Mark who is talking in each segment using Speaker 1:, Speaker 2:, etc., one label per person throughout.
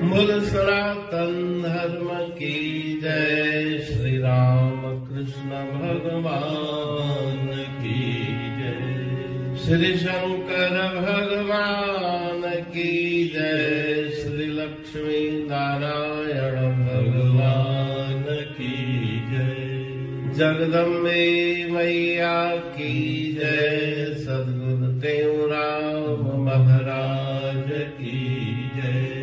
Speaker 1: बोल सनातन धर्म की जय। श्री राम कृष्ण भगवान की जय। श्री शंकर भगवान की जय। श्री लक्ष्मी नारायण भगवान की जय। जगदम्बे मैया की जय। सद्गुरु देवराम महाराज की जय।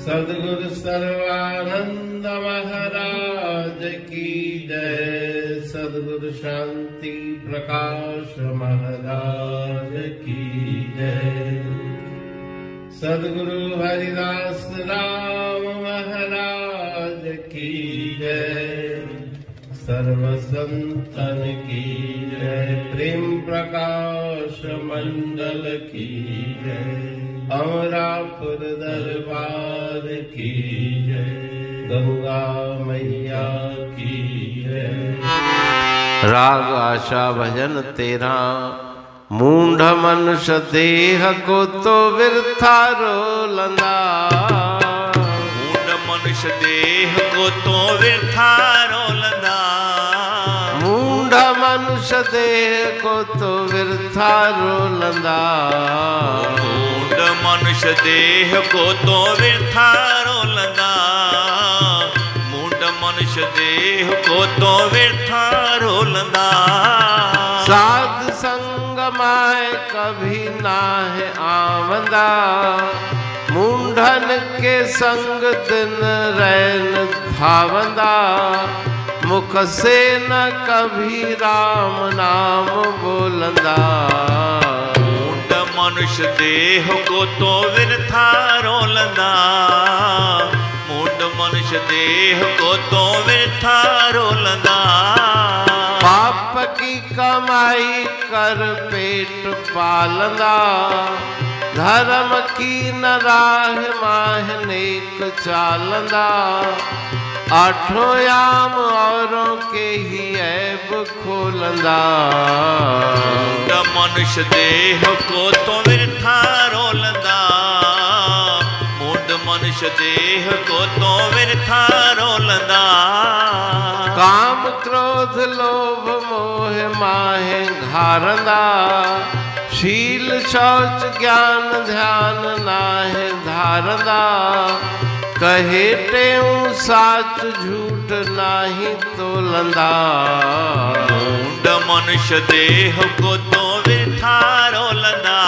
Speaker 1: सद्गुरु सर्वानंद महाराज की जय। सद्गुरु शांति प्रकाश महाराज की जय। सद्गुरु हरिदास राम महाराज की जय। सर्व संतन की जय। प्रेम प्रकाश मंडल की जय। अमरापुर दरबार की जय। गंगा मैया की जय। राग आशा भजन तेरा। मूढ़ मनुष्य देह को तो वृथा रोलंदा।
Speaker 2: मूढ़ मनुष्य देह को तो वृथा रोलंदा।
Speaker 1: मूढ़ मनुष्य देह को तो वृथा रोलंदा।
Speaker 2: मनुष्य देह को तो वृथा रोलंदा। मूढ़ मनुष्य देह को तो वृथा रोलंदा।
Speaker 1: साध संग माय कभी नाह आमदा। मूढ़न के संग दिन रैन धावंदा। मुख से न कभी राम नाम बोलंदा।
Speaker 2: मनुष्य देह को तो वृथा रोलंदा। मूढ़ मनुष्य देह को तो वृथा रोलंदा।
Speaker 1: पाप की कमाई कर पेट पालंदा। धर्म की न राह माह नेक चालंदा। आठों याम औरों के ही ऐब खोलंदा।
Speaker 2: मनुष्य देह को तो वृथा रोलंदा। मूढ़ मनुष्य देह को तो वृथा रोलंदा।
Speaker 1: काम क्रोध लोभ मोह माहे घारंदा। शील शौच ज्ञान ध्यान नाहे धारंदा। कहे टेऊ साच झूठ नाही तोलंदा।
Speaker 2: मूढ़ मनुष्य देह को तो वृथा रोलंदा।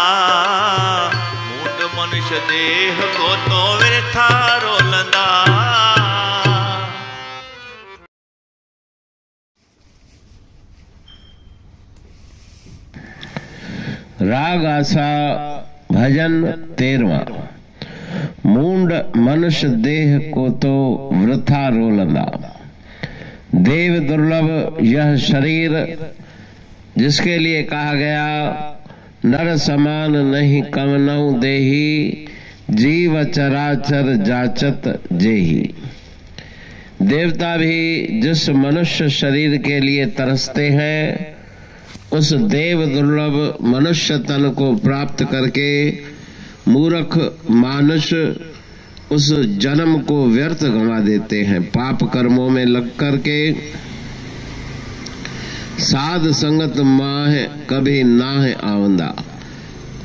Speaker 2: मूढ़ मनुष्य देह को तो वृथा रोलंदा।
Speaker 1: राग आशा भजन 13वां। मूढ़ मनुष्य देह को तो वृथा रोलंदा। देव दुर्लभ यह शरीर जिसके लिए कहा गया नर समान नहीं कमनऊ देही। जीव चराचर जाचत जेही। देवता भी जिस मनुष्य शरीर के लिए तरसते हैं उस देव दुर्लभ मनुष्य तन को प्राप्त करके मूर्ख मानुष उस जन्म को व्यर्थ गंवा देते हैं। पाप कर्मों में लग करके साध संगत माह कभी नाह आवंदा।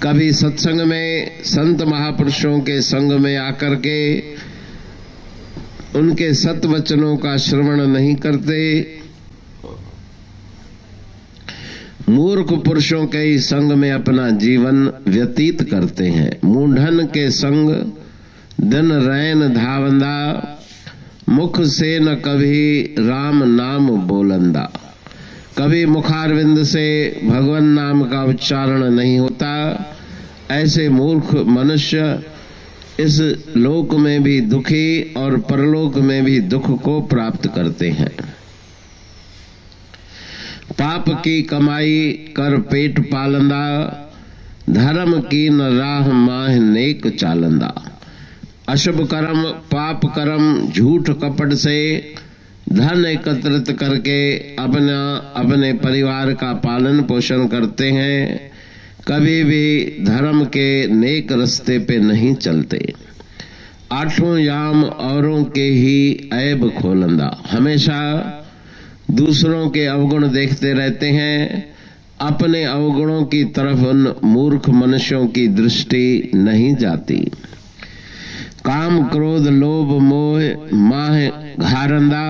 Speaker 1: कभी सत्संग में संत महापुरुषों के संग में आकर के उनके सत वचनों का श्रवण नहीं करते। मूर्ख पुरुषों के ही संग में अपना जीवन व्यतीत करते हैं। मूढ़न के संग दिन रैन धावंदा। मुख से न कभी राम नाम बोलंदा। कभी मुखारविंद से भगवान नाम का उच्चारण नहीं होता। ऐसे मूर्ख मनुष्य इस लोक में भी दुखी और परलोक में भी दुख को प्राप्त करते हैं। पाप की कमाई कर पेट पालंदा। धर्म की न राह माह नेक चालंदा। अशुभ कर्म पाप कर्म झूठ कपट से धन एकत्रित करके अपने परिवार का पालन पोषण करते हैं। कभी भी धर्म के नेक रास्ते पे नहीं चलते। आठों याम औरों के ही ऐब खोलंदा, हमेशा दूसरों के अवगुण देखते रहते हैं, अपने अवगुणों की तरफ उन मूर्ख मनुष्यों की दृष्टि नहीं जाती। काम क्रोध लोभ मोह माह घारंदा,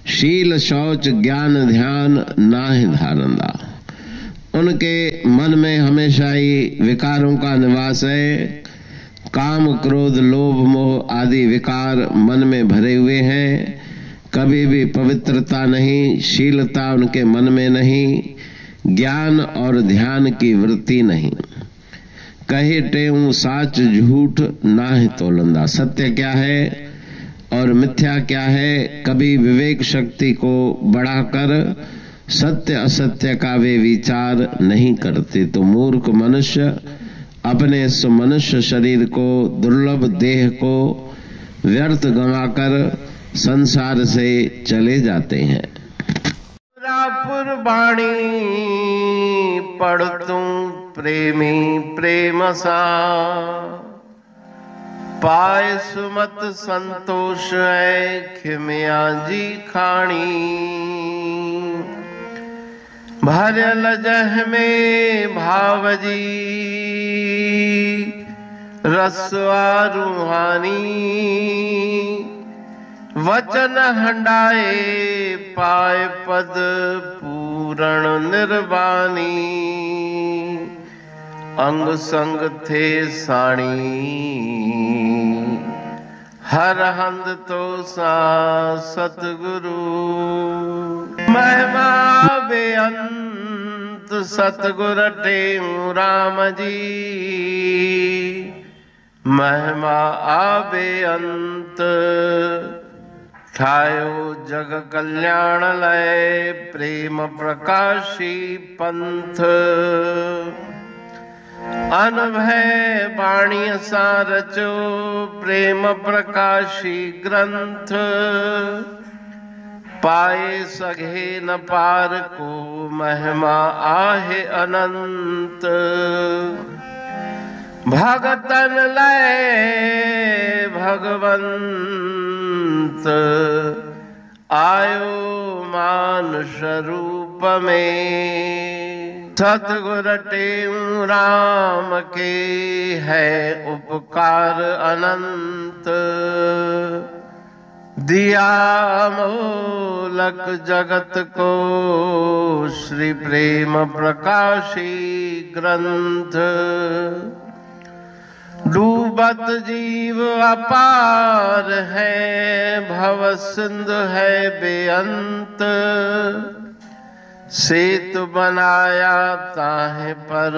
Speaker 1: शील शौच ज्ञान ध्यान नाहि धारंदा। उनके मन में हमेशा ही विकारों का निवास है। काम क्रोध लोभ मोह आदि विकार मन में भरे हुए हैं। कभी भी पवित्रता नहीं, शीलता उनके मन में नहीं, ज्ञान और ध्यान की वृत्ति नहीं। कहे टेऊ साच झूठ नाहि तोलंदा, सत्य क्या है और मिथ्या क्या है, कभी विवेक शक्ति को बढ़ाकर सत्य असत्य का वे विचार नहीं करते। तो मूर्ख मनुष्य अपने इस मनुष्य शरीर को, दुर्लभ देह को व्यर्थ गंवाकर संसार से चले जाते हैं। पुरबाणी पढ़तू प्रेमी प्रेम सा, पाए सुमत संतोष है खिमिया जी खाणी। भरल जह में भावजी रसवा रूहानी, वचन हंडाए पाए पद पूरण निर्वाणी। अंग संग थे साणी हर हंद तो सा सतगुरु। महिमा बेअंत सतगुर टेऊ राम जी, महिमा आबे अंत ठायो जग कल्याण लय प्रेम प्रकाशी पंथ। अनभय बाणी सा रचो प्रेम प्रकाशी ग्रंथ। पाए सघे न पार को महिमा आहे अनंत। भगतन लय भगवंत आयो मानुष रूप में। सतगुर टेऊ राम के है उपकार अनंत। दिया मोलक जगत को श्री प्रेम प्रकाशी ग्रंथ। डूबत जीव अपार है भव सिंधु है बेअंत। सेतु बनाया ताहे पर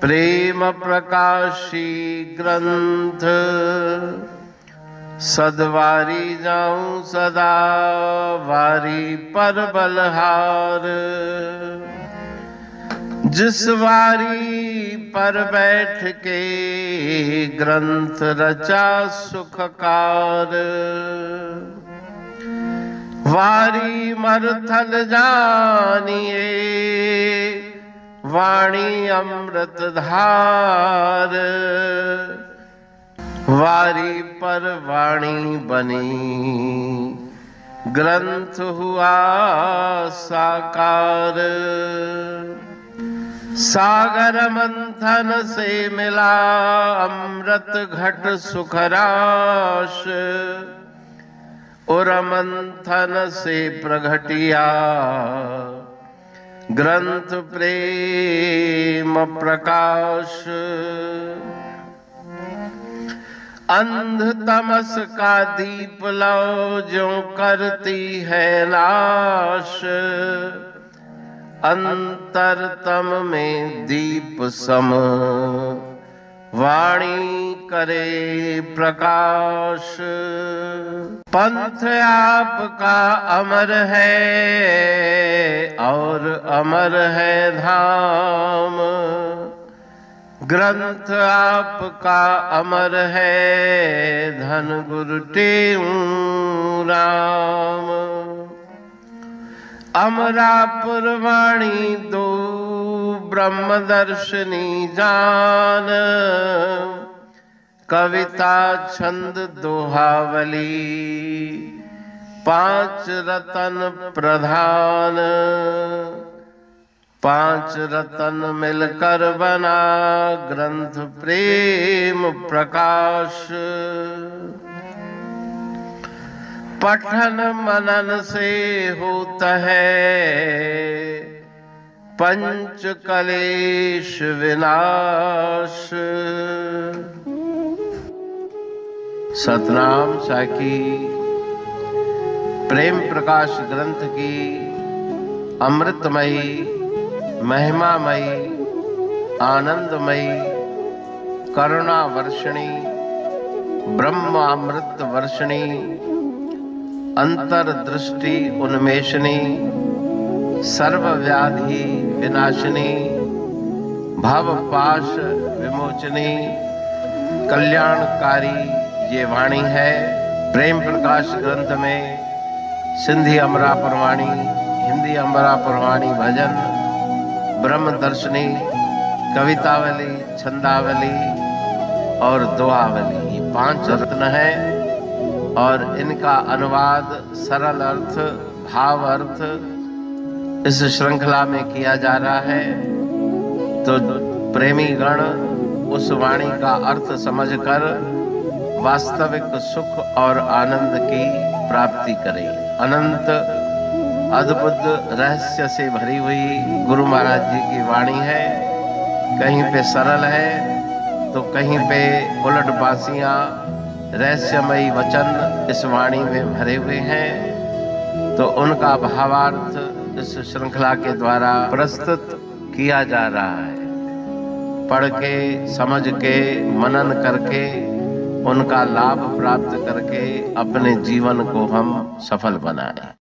Speaker 1: प्रेम प्रकाशी ग्रंथ। सदवारी जाऊं सदा वारी पर बलहार। जिस वारी पर बैठ के ग्रंथ रचा सुखकार। वारी मरथल जानिए वाणी अमृत धार। वारी पर वाणी बनी ग्रंथ हुआ साकार। सागर मंथन से मिला अमृत घट सुखराश। और मंथन से प्रगटिया ग्रंथ प्रेम प्रकाश। अंध तमस का दीप लो जो करती है नाश। अंतरतम में दीप सम वाणी करे प्रकाश। पंथ आपका अमर है और अमर है धाम। ग्रंथ आपका अमर है धन गुरु टेऊ राम। अमरापुर वाणी दो ब्रह्मदर्शनी जान। कविता छंद दोहावली, पांच रतन प्रधान, पांच रतन मिलकर बना ग्रंथ प्रेम प्रकाश। पठन मनन से होता है पंच कलेश विनाश। सतनाम साखी प्रेम प्रकाश ग्रंथ की अमृतमयी, महिमामयी, आनंदमयी, करुणा वर्षिणी, ब्रह्म अमृत वर्षिणी, अंतर्दृष्टि उन्मेषणी, सर्वव्याधि विनाशिनी, भवपाश विमोचनी, कल्याणकारी ये वाणी है। प्रेम प्रकाश ग्रंथ में सिंधी अमरापुर वाणी, हिंदी अमरापुर वाणी भजन, ब्रह्म दर्शनी, कवितावली, छंदावली और दुआवली, ये पांच रत्न है और इनका अनुवाद सरल अर्थ, भाव अर्थ इस श्रृंखला में किया जा रहा है। तो प्रेमी गण उस वाणी का अर्थ समझकर वास्तविक सुख और आनंद की प्राप्ति करें। अनंत अद्भुत रहस्य से भरी हुई गुरु महाराज जी की वाणी है। कहीं पे सरल है तो कहीं पे उलट बासियां, रहस्यमयी वचन इस वाणी में भरे हुए हैं। तो उनका भावार्थ इस श्रृंखला के द्वारा प्रस्तुत किया जा रहा है। पढ़ के, समझ के, मनन करके, उनका लाभ प्राप्त करके अपने जीवन को हम सफल बनाएं।